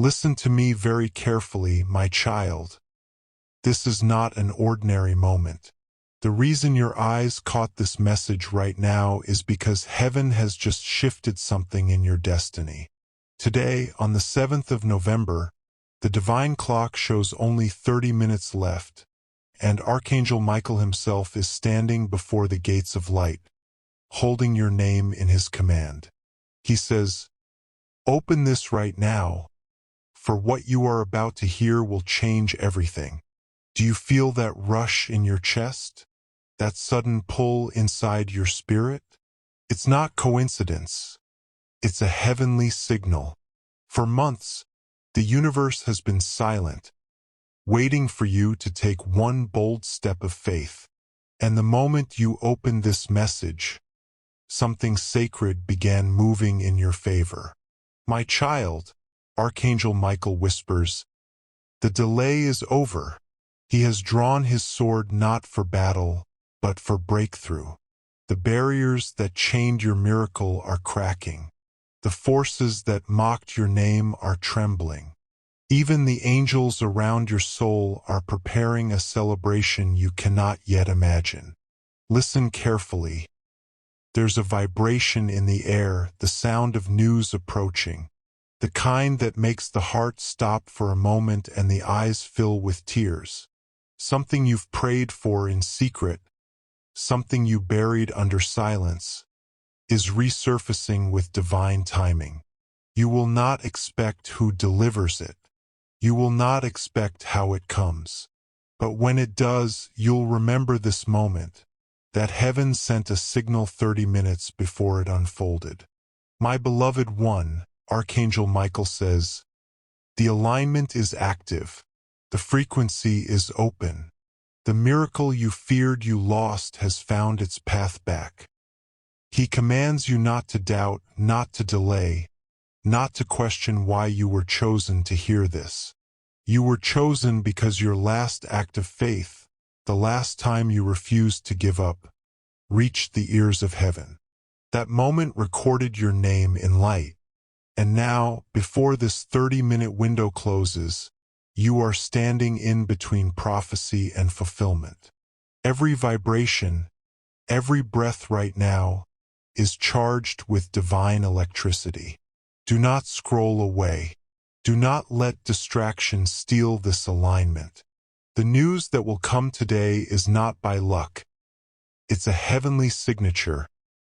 Listen to me very carefully, my child. This is not an ordinary moment. The reason your eyes caught this message right now is because heaven has just shifted something in your destiny. Today, on the 7th of November, the divine clock shows only 30 minutes left, and Archangel Michael himself is standing before the gates of light, holding your name in his command. He says, "Open this right now, for what you are about to hear will change everything." Do you feel that rush in your chest? That sudden pull inside your spirit? It's not coincidence. It's a heavenly signal. For months, the universe has been silent, waiting for you to take one bold step of faith. And the moment you opened this message, something sacred began moving in your favor. My child, Archangel Michael whispers, the delay is over. He has drawn his sword not for battle, but for breakthrough. The barriers that chained your miracle are cracking. The forces that mocked your name are trembling. Even the angels around your soul are preparing a celebration you cannot yet imagine. Listen carefully. There's a vibration in the air, the sound of news approaching, the kind that makes the heart stop for a moment and the eyes fill with tears. Something you've prayed for in secret, something you buried under silence, is resurfacing with divine timing. You will not expect who delivers it. You will not expect how it comes. But when it does, you'll remember this moment, that heaven sent a signal 30 minutes before it unfolded. My beloved one, Archangel Michael says, the alignment is active. The frequency is open. The miracle you feared you lost has found its path back. He commands you not to doubt, not to delay, not to question why you were chosen to hear this. You were chosen because your last act of faith, the last time you refused to give up, reached the ears of heaven. That moment recorded your name in light. And now, before this 30-minute window closes, you are standing in between prophecy and fulfillment. Every vibration, every breath right now, is charged with divine electricity. Do not scroll away. Do not let distractions steal this alignment. The news that will come today is not by luck. It's a heavenly signature,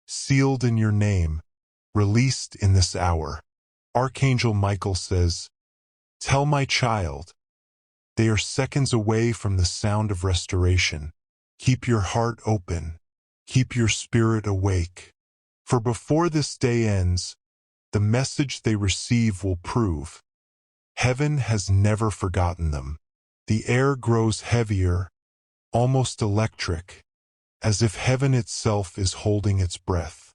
sealed in your name, released in this hour. Archangel Michael says, "Tell my child, they are seconds away from the sound of restoration. Keep your heart open. Keep your spirit awake. For before this day ends, the message they receive will prove. Heaven has never forgotten them." The air grows heavier, almost electric, as if heaven itself is holding its breath.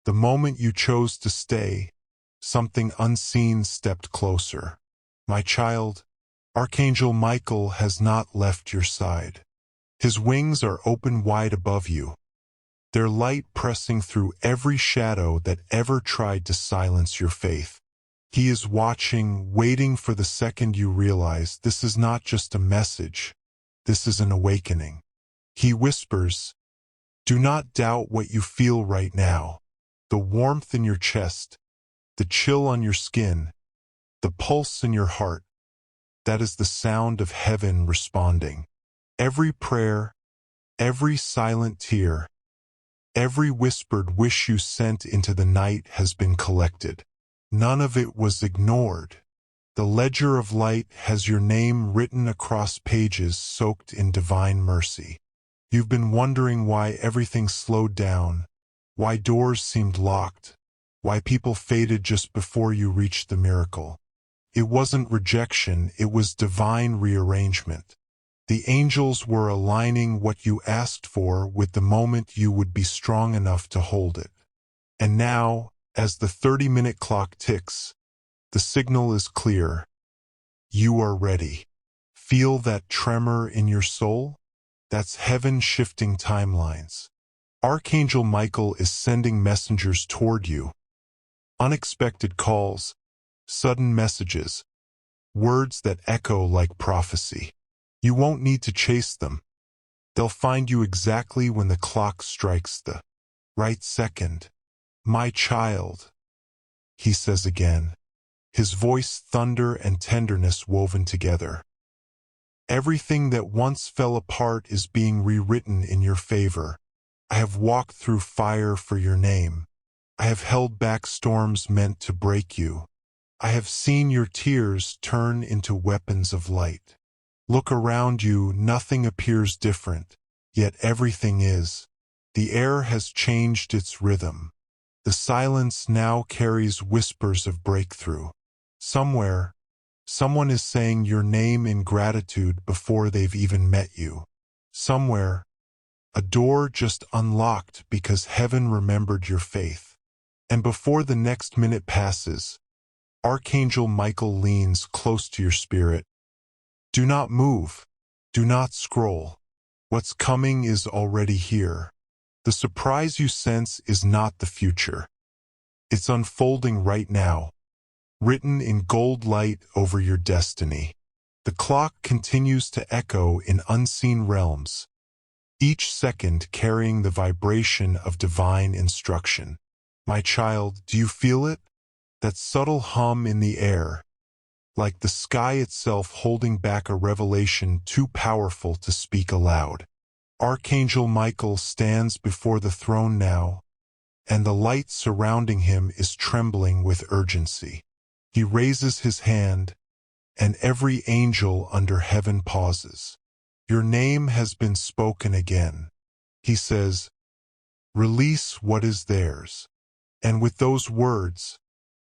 The moment you chose to stay, something unseen stepped closer. My child, Archangel Michael has not left your side. His wings are open wide above you, their light pressing through every shadow that ever tried to silence your faith. He is watching, waiting for the second you realize this is not just a message, this is an awakening. He whispers, "Do not doubt what you feel right now. The warmth in your chest, the chill on your skin, the pulse in your heart, that is the sound of heaven responding. Every prayer, every silent tear, every whispered wish you sent into the night has been collected. None of it was ignored. The ledger of light has your name written across pages soaked in divine mercy. You've been wondering why everything slowed down, why doors seemed locked, why people faded just before you reached the miracle. It wasn't rejection, it was divine rearrangement. The angels were aligning what you asked for with the moment you would be strong enough to hold it. And now, as the 30-minute clock ticks, the signal is clear. You are ready. Feel that tremor in your soul? That's heaven shifting timelines. Archangel Michael is sending messengers toward you. Unexpected calls, sudden messages, words that echo like prophecy. You won't need to chase them. They'll find you exactly when the clock strikes the right second. My child, he says again, his voice thunder and tenderness woven together. Everything that once fell apart is being rewritten in your favor. I have walked through fire for your name. I have held back storms meant to break you. I have seen your tears turn into weapons of light. Look around you, nothing appears different, yet everything is. The air has changed its rhythm. The silence now carries whispers of breakthrough. Somewhere, someone is saying your name in gratitude before they've even met you. Somewhere, a door just unlocked because heaven remembered your faith. And before the next minute passes, Archangel Michael leans close to your spirit. Do not move. Do not scroll. What's coming is already here. The surprise you sense is not the future. It's unfolding right now, written in gold light over your destiny. The clock continues to echo in unseen realms, each second carrying the vibration of divine instruction. My child, do you feel it? That subtle hum in the air, like the sky itself holding back a revelation too powerful to speak aloud. Archangel Michael stands before the throne now, and the light surrounding him is trembling with urgency. He raises his hand, and every angel under heaven pauses. Your name has been spoken again. He says, release what is theirs. And with those words,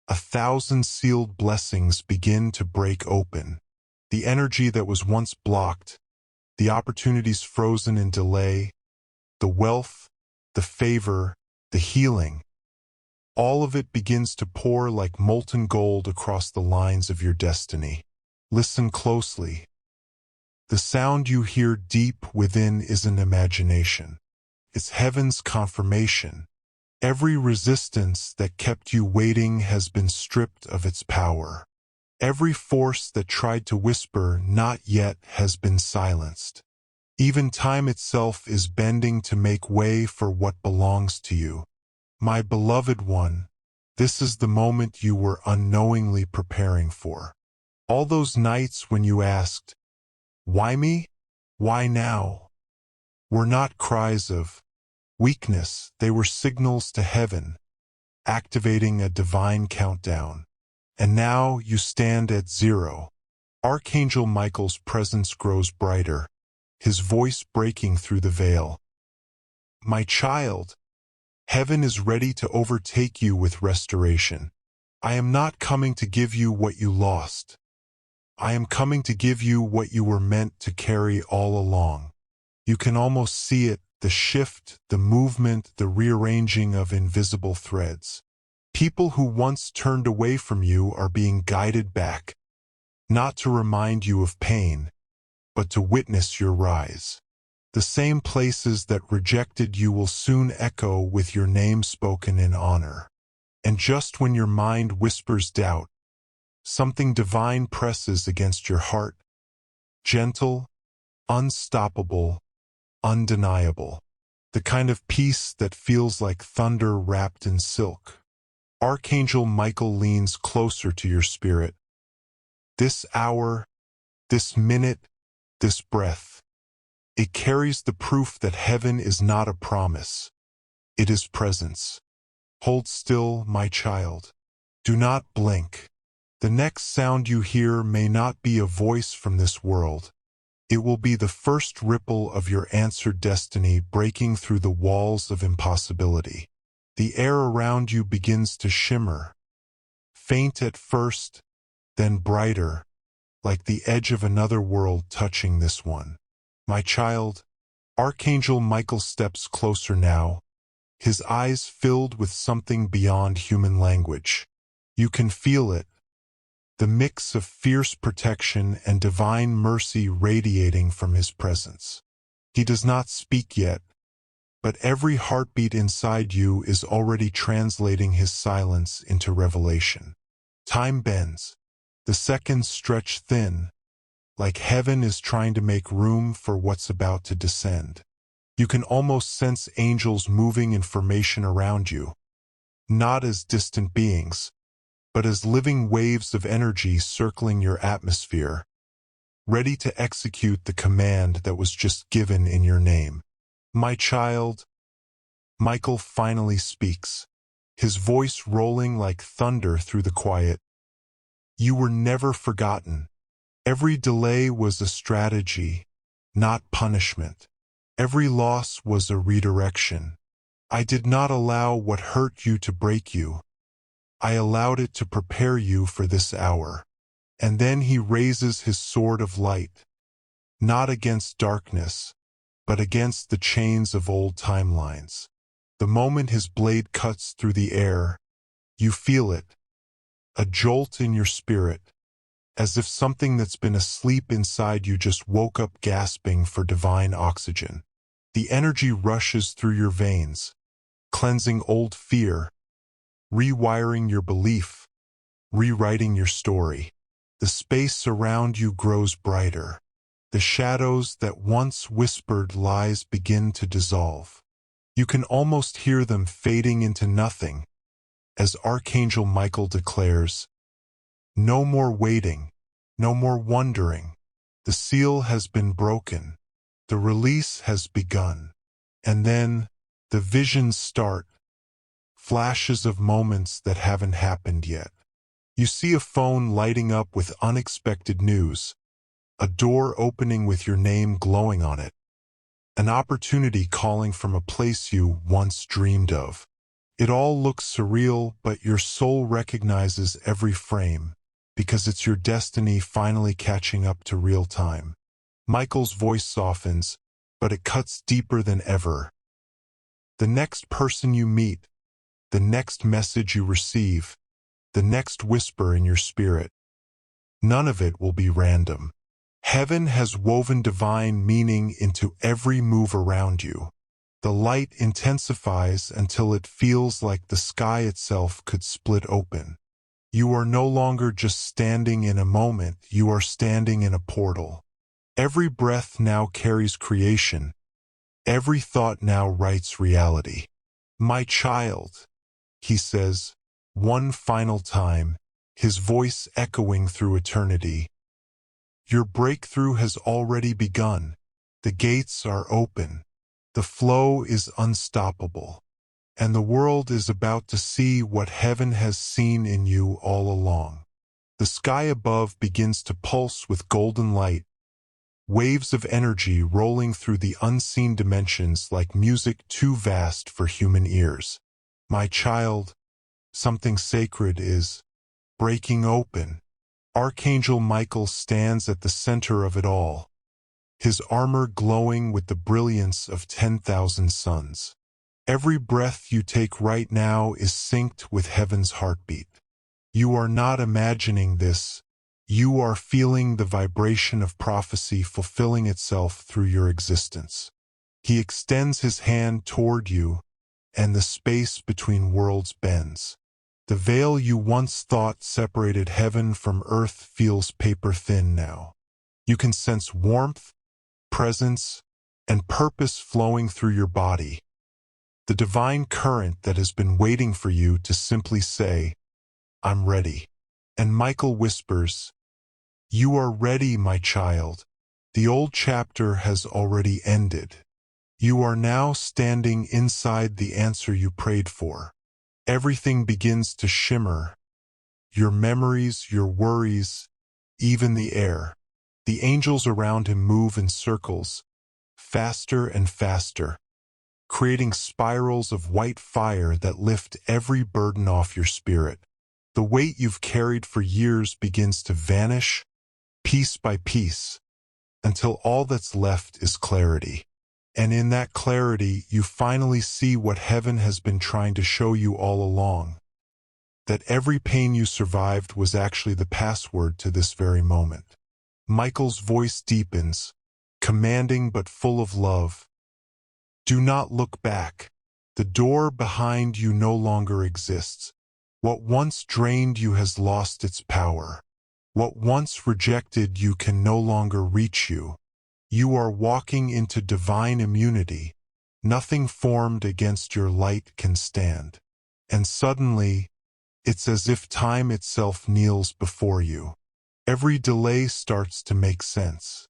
1,000 sealed blessings begin to break open. The energy that was once blocked, the opportunities frozen in delay, the wealth, the favor, the healing, all of it begins to pour like molten gold across the lines of your destiny. Listen closely. The sound you hear deep within isn't imagination. It's heaven's confirmation. Every resistance that kept you waiting has been stripped of its power. Every force that tried to whisper, not yet, has been silenced. Even time itself is bending to make way for what belongs to you. My beloved one, this is the moment you were unknowingly preparing for. All those nights when you asked, why me? Why now? Were not cries of weakness, they were signals to heaven, activating a divine countdown. And now you stand at 0. Archangel Michael's presence grows brighter, his voice breaking through the veil. My child, heaven is ready to overtake you with restoration. I am not coming to give you what you lost. I am coming to give you what you were meant to carry all along. You can almost see it, the shift, the movement, the rearranging of invisible threads. People who once turned away from you are being guided back, not to remind you of pain, but to witness your rise. The same places that rejected you will soon echo with your name spoken in honor. And just when your mind whispers doubt, something divine presses against your heart. Gentle, unstoppable, undeniable. The kind of peace that feels like thunder wrapped in silk. Archangel Michael leans closer to your spirit. This hour, this minute, this breath, it carries the proof that heaven is not a promise. It is presence. Hold still, my child. Do not blink. The next sound you hear may not be a voice from this world. It will be the first ripple of your answered destiny breaking through the walls of impossibility. The air around you begins to shimmer, faint at first, then brighter, like the edge of another world touching this one. My child, Archangel Michael steps closer now, his eyes filled with something beyond human language. You can feel it, the mix of fierce protection and divine mercy radiating from his presence. He does not speak yet, but every heartbeat inside you is already translating his silence into revelation. Time bends. The seconds stretch thin, like heaven is trying to make room for what's about to descend. You can almost sense angels moving in formation around you, not as distant beings, but as living waves of energy circling your atmosphere, ready to execute the command that was just given in your name. My child, Michael finally speaks, his voice rolling like thunder through the quiet. You were never forgotten. Every delay was a strategy, not punishment. Every loss was a redirection. I did not allow what hurt you to break you. I allowed it to prepare you for this hour. And then he raises his sword of light, not against darkness, but against the chains of old timelines. The moment his blade cuts through the air, you feel it, a jolt in your spirit, as if something that's been asleep inside you just woke up gasping for divine oxygen. The energy rushes through your veins, cleansing old fear, rewiring your belief, rewriting your story. The space around you grows brighter. The shadows that once whispered lies begin to dissolve. You can almost hear them fading into nothing, as Archangel Michael declares, "No more waiting, no more wondering. The seal has been broken. The release has begun." And then the visions start, flashes of moments that haven't happened yet. You see a phone lighting up with unexpected news, a door opening with your name glowing on it, an opportunity calling from a place you once dreamed of. It all looks surreal, but your soul recognizes every frame, because it's your destiny finally catching up to real time. Michael's voice softens, but it cuts deeper than ever. The next person you meet, the next message you receive, the next whisper in your spirit, none of it will be random. Heaven has woven divine meaning into every move around you. The light intensifies until it feels like the sky itself could split open. You are no longer just standing in a moment, you are standing in a portal. Every breath now carries creation. Every thought now writes reality. My child, he says, one final time, his voice echoing through eternity. Your breakthrough has already begun. The gates are open. The flow is unstoppable. And the world is about to see what heaven has seen in you all along. The sky above begins to pulse with golden light, waves of energy rolling through the unseen dimensions like music too vast for human ears. My child, something sacred is breaking open. Archangel Michael stands at the center of it all, his armor glowing with the brilliance of 10,000 suns. Every breath you take right now is synced with heaven's heartbeat. You are not imagining this. You are feeling the vibration of prophecy fulfilling itself through your existence. He extends his hand toward you, and the space between worlds bends. The veil you once thought separated heaven from earth feels paper-thin now. You can sense warmth, presence, and purpose flowing through your body. The divine current that has been waiting for you to simply say, I'm ready. And Michael whispers, You are ready, my child. The old chapter has already ended. You are now standing inside the answer you prayed for. Everything begins to shimmer. Your memories, your worries, even the air. The angels around him move in circles, faster and faster, creating spirals of white fire that lift every burden off your spirit. The weight you've carried for years begins to vanish, piece by piece, until all that's left is clarity. And in that clarity, you finally see what heaven has been trying to show you all along. That every pain you survived was actually the password to this very moment. Michael's voice deepens, commanding but full of love. Do not look back. The door behind you no longer exists. What once drained you has lost its power. What once rejected you can no longer reach you. You are walking into divine immunity. Nothing formed against your light can stand. And suddenly, it's as if time itself kneels before you. Every delay starts to make sense.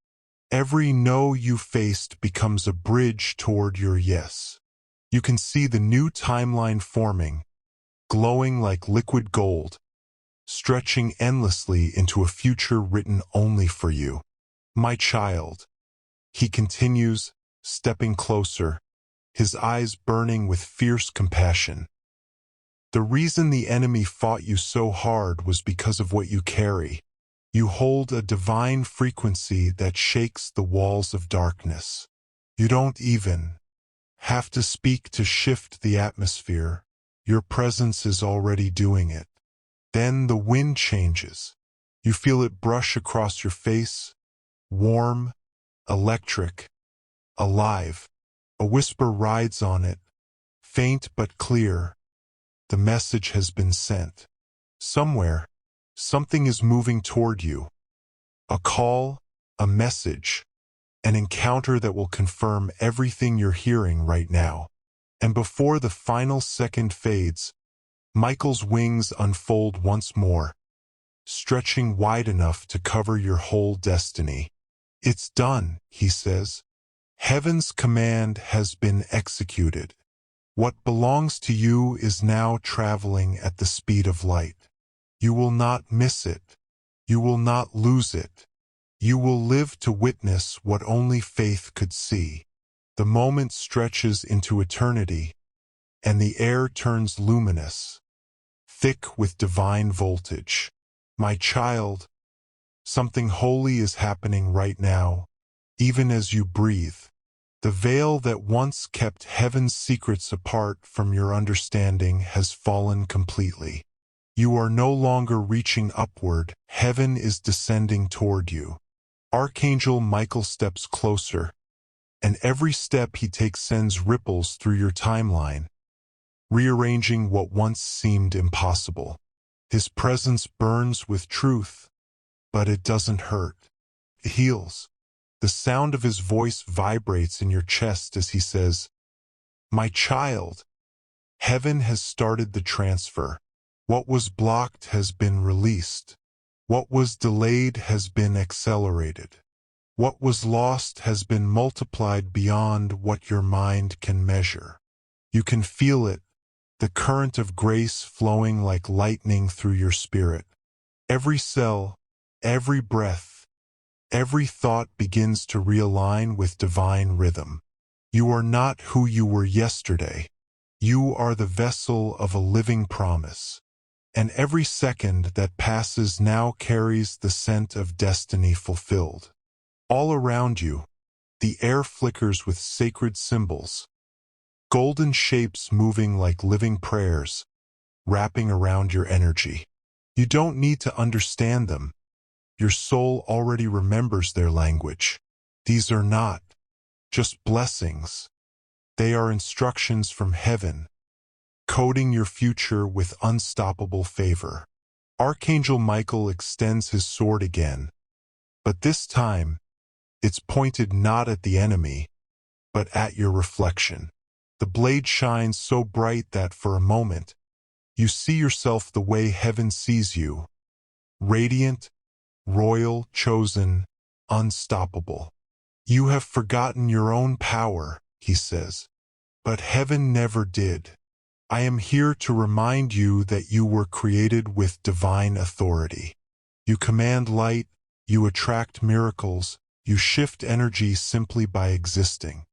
Every no you faced becomes a bridge toward your yes. You can see the new timeline forming, glowing like liquid gold, stretching endlessly into a future written only for you. My child, he continues, stepping closer, his eyes burning with fierce compassion. The reason the enemy fought you so hard was because of what you carry. You hold a divine frequency that shakes the walls of darkness. You don't even have to speak to shift the atmosphere. Your presence is already doing it. Then the wind changes. You feel it brush across your face, warm, electric, alive. A whisper rides on it, faint but clear. The message has been sent. Somewhere, something is moving toward you. A call, a message, an encounter that will confirm everything you're hearing right now. And before the final second fades, Michael's wings unfold once more, stretching wide enough to cover your whole destiny. It's done, he says. Heaven's command has been executed. What belongs to you is now traveling at the speed of light. You will not miss it. You will not lose it. You will live to witness what only faith could see. The moment stretches into eternity, and the air turns luminous, thick with divine voltage. My child, something holy is happening right now, even as you breathe. The veil that once kept heaven's secrets apart from your understanding has fallen completely. You are no longer reaching upward, heaven is descending toward you. Archangel Michael steps closer, and every step he takes sends ripples through your timeline, rearranging what once seemed impossible. His presence burns with truth, but it doesn't hurt. It heals. The sound of his voice vibrates in your chest as he says, "My child, heaven has started the transfer. What was blocked has been released. What was delayed has been accelerated. What was lost has been multiplied beyond what your mind can measure. You can feel it, the current of grace flowing like lightning through your spirit. Every cell, every breath, every thought begins to realign with divine rhythm. You are not who you were yesterday. You are the vessel of a living promise. And every second that passes now carries the scent of destiny fulfilled. All around you, the air flickers with sacred symbols, golden shapes moving like living prayers, wrapping around your energy. You don't need to understand them. Your soul already remembers their language. These are not just blessings. They are instructions from heaven, coding your future with unstoppable favor. Archangel Michael extends his sword again, but this time, it's pointed not at the enemy, but at your reflection. The blade shines so bright that for a moment, you see yourself the way heaven sees you, radiant, royal, chosen, unstoppable. You have forgotten your own power, he says, but heaven never did. I am here to remind you that you were created with divine authority. You command light, you attract miracles, you shift energy simply by existing.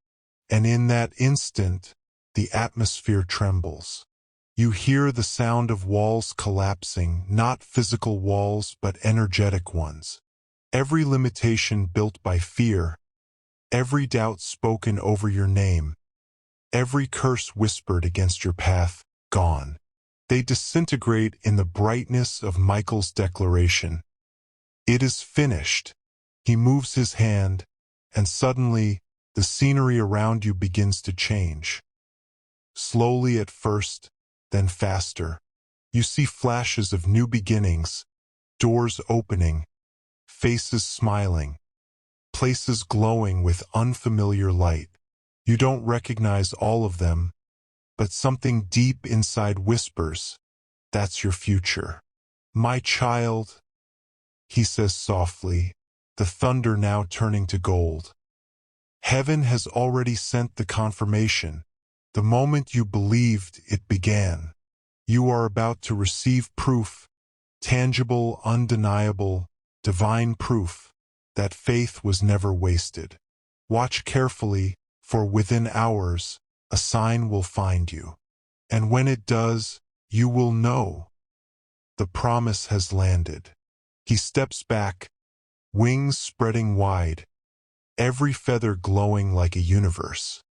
And in that instant, the atmosphere trembles. You hear the sound of walls collapsing, not physical walls but energetic ones. Every limitation built by fear, every doubt spoken over your name, every curse whispered against your path, gone. They disintegrate in the brightness of Michael's declaration. It is finished. He moves his hand, and suddenly, the scenery around you begins to change. Slowly at first, then faster. You see flashes of new beginnings, Doors opening, faces smiling, places glowing with unfamiliar light. You don't recognize all of them, but something deep inside whispers, "That's your future." "My child," he says softly, the thunder now turning to gold. "Heaven has already sent the confirmation. The moment you believed, it began. You are about to receive proof, tangible, undeniable, divine proof, that faith was never wasted. Watch carefully, for within hours, a sign will find you. And when it does, you will know. The promise has landed." He steps back, wings spreading wide, every feather glowing like a universe.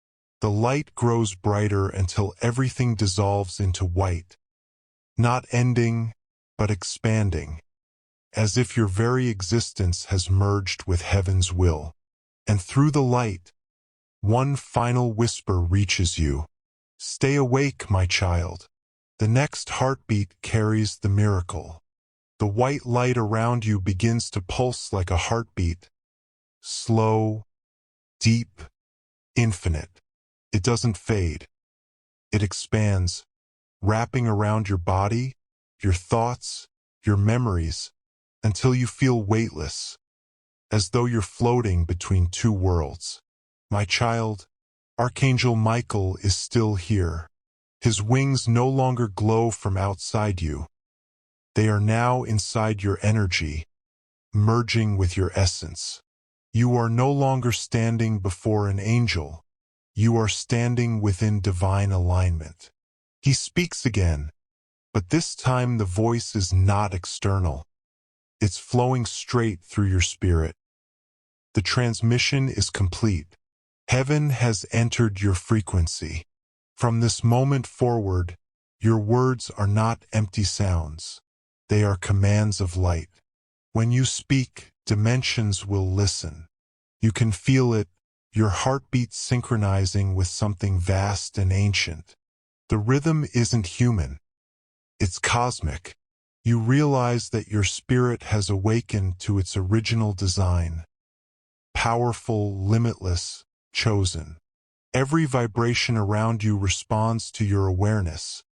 The light grows brighter until everything dissolves into white, not ending, but expanding, as if your very existence has merged with heaven's will. And through the light, one final whisper reaches you. "Stay awake, my child." The next heartbeat carries the miracle. The white light around you begins to pulse like a heartbeat, slow, deep, infinite. It doesn't fade. It expands, wrapping around your body, your thoughts, your memories, until you feel weightless, as though you're floating between two worlds. My child, Archangel Michael is still here. His wings no longer glow from outside you. They are now inside your energy, merging with your essence. You are no longer standing before an angel. You are standing within divine alignment. He speaks again, but this time the voice is not external. It's flowing straight through your spirit. The transmission is complete. Heaven has entered your frequency. From this moment forward, your words are not empty sounds. They are commands of light. When you speak, dimensions will listen. You can feel it, your heartbeat synchronizing with something vast and ancient. The rhythm isn't human. It's cosmic. You realize that your spirit has awakened to its original design. Powerful, limitless, chosen. Every vibration around you responds to your awareness,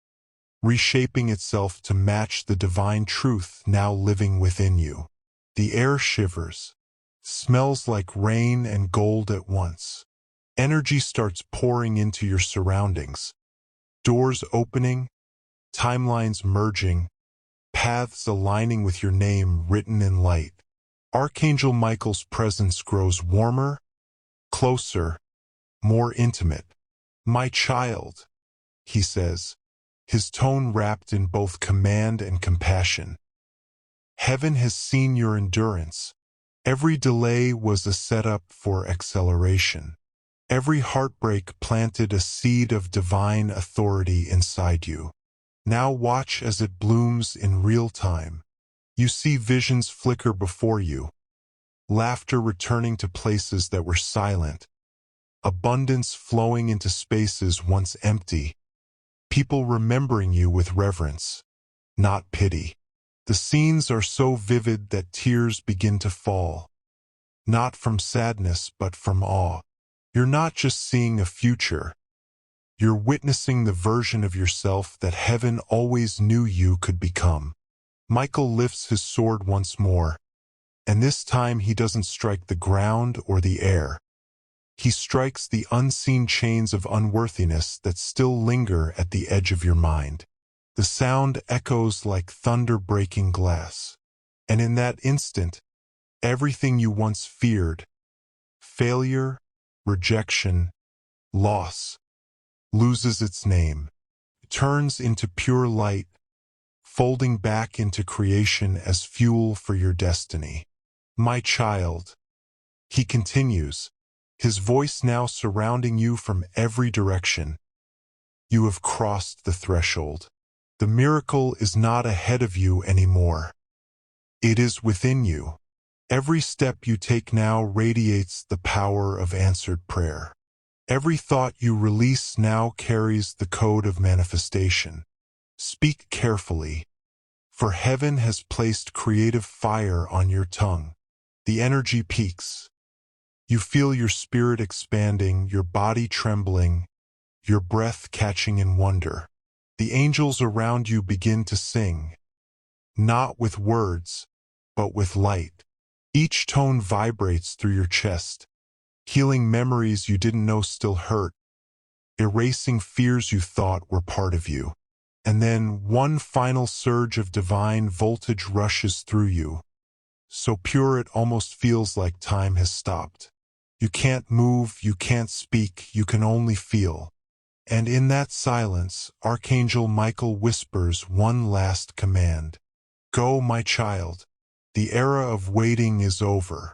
reshaping itself to match the divine truth now living within you. The air shivers, smells like rain and gold at once. Energy starts pouring into your surroundings. Doors opening, timelines merging, paths aligning with your name written in light. Archangel Michael's presence grows warmer, closer, more intimate. "My child," he says, his tone wrapped in both command and compassion. "Heaven has seen your endurance. Every delay was a setup for acceleration. Every heartbreak planted a seed of divine authority inside you. Now watch as it blooms in real time. You see visions flicker before you, laughter returning to places that were silent, abundance flowing into spaces once empty, people remembering you with reverence, not pity. The scenes are so vivid that tears begin to fall, not from sadness but from awe. You're not just seeing a future, you're witnessing the version of yourself that heaven always knew you could become." Michael lifts his sword once more, and this time he doesn't strike the ground or the air. He strikes the unseen chains of unworthiness that still linger at the edge of your mind. The sound echoes like thunder breaking glass. And in that instant, everything you once feared, failure, rejection, loss, loses its name, turns into pure light, folding back into creation as fuel for your destiny. "My child," he continues, his voice now surrounding you from every direction. "You have crossed the threshold. The miracle is not ahead of you anymore. It is within you. Every step you take now radiates the power of answered prayer. Every thought you release now carries the code of manifestation. Speak carefully, for heaven has placed creative fire on your tongue. The energy peaks. You feel your spirit expanding, your body trembling, your breath catching in wonder. The angels around you begin to sing, not with words, but with light. Each tone vibrates through your chest, healing memories you didn't know still hurt, erasing fears you thought were part of you. And then one final surge of divine voltage rushes through you, so pure it almost feels like time has stopped. You can't move, you can't speak, you can only feel. And in that silence, Archangel Michael whispers one last command. Go, my child. The era of waiting is over.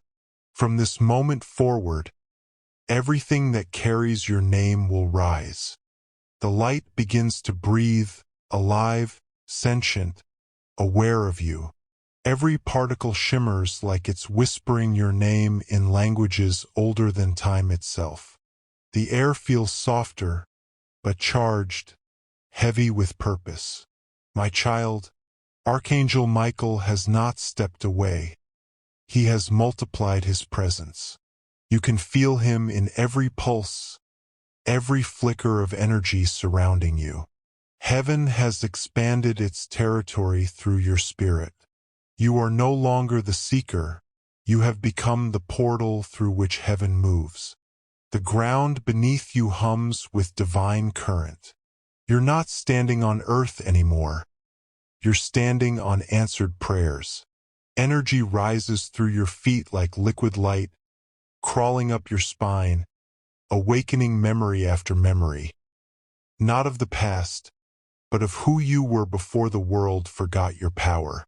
From this moment forward, everything that carries your name will rise. The light begins to breathe, alive, sentient, aware of you. Every particle shimmers like it's whispering your name in languages older than time itself. The air feels softer, but charged, heavy with purpose. My child, Archangel Michael has not stepped away. He has multiplied his presence. You can feel him in every pulse, every flicker of energy surrounding you. Heaven has expanded its territory through your spirit. You are no longer the seeker, you have become the portal through which heaven moves. The ground beneath you hums with divine current. You're not standing on earth anymore. You're standing on answered prayers. Energy rises through your feet like liquid light, crawling up your spine, awakening memory after memory. Not of the past, but of who you were before the world forgot your power.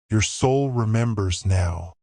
Your soul remembers now,